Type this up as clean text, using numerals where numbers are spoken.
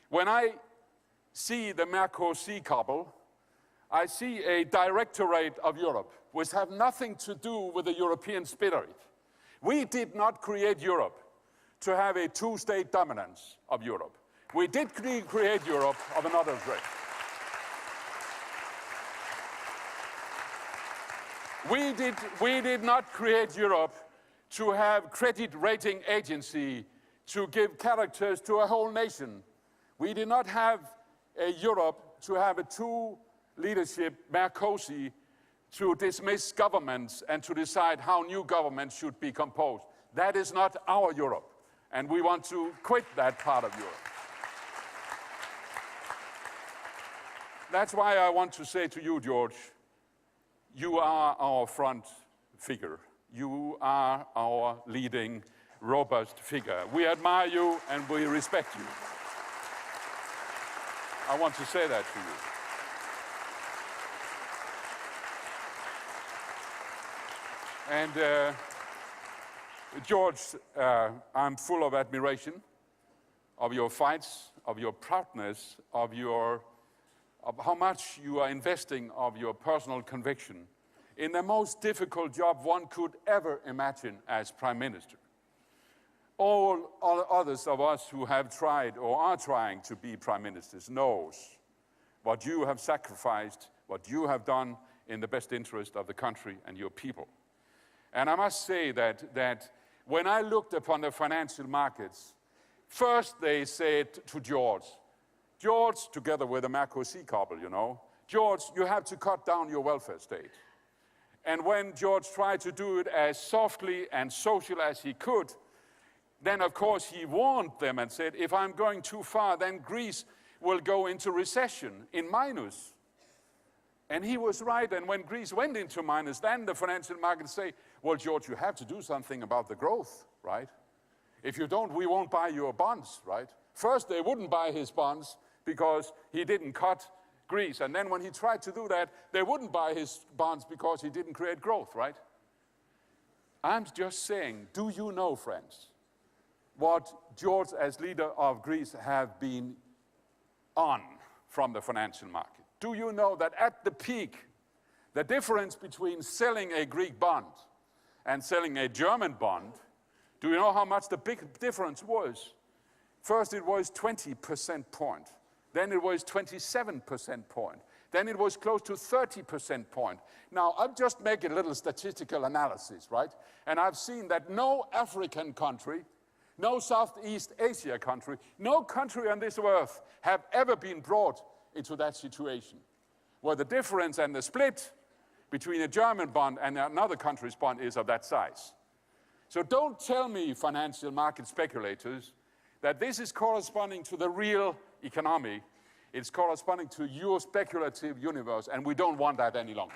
When I see the Mercosur couple, I see a directorate of Europe, which have nothing to do with the European spirit. We did not create Europe to have a two-state dominance of Europe. We did create Europe of another grade. We did not create Europe to have credit rating agency to give characters to a whole nation. We did not have a Europe to have a two-leadership Mercosur to dismiss governments and to decide how new governments should be composed. That is not our Europe, and we want to quit that part of Europe. That's why I want to say to you, George, you are our front figure. You are our leading, robust figure. We admire you and we respect you. I want to say that to you. And George, I'm full of admiration of your fights, of your proudness, of how much you are investing of your personal conviction in the most difficult job one could ever imagine as Prime Minister. All others of us who have tried or are trying to be Prime Ministers knows what you have sacrificed, what you have done in the best interest of the country and your people. And I must say that when I looked upon the financial markets, first they said to George, together with the Mercosur couple, you know, George, you have to cut down your welfare state. And when George tried to do it as softly and social as he could, then of course he warned them and said, if I'm going too far, then Greece will go into recession, in minus. And he was right, and when Greece went into minus, then the financial markets say, well, George, you have to do something about the growth, right? If you don't, we won't buy your bonds, right? First, they wouldn't buy his bonds because he didn't cut Greece. And then when he tried to do that, they wouldn't buy his bonds because he didn't create growth, right? I'm just saying, do you know, friends, what George as leader of Greece have been on from the financial market? Do you know that at the peak, the difference between selling a Greek bond and selling a German bond, do you know how much the big difference was? First it was 20% point. Then it was 27% point. Then it was close to 30% point. Now, I've just made a little statistical analysis, right? And I've seen that no African country, no Southeast Asia country, no country on this earth have ever been brought into that situation, where the difference and the split between a German bond and another country's bond is of that size. So don't tell me, financial market speculators, that this is corresponding to the real economy. It's corresponding to your speculative universe, and we don't want that any longer.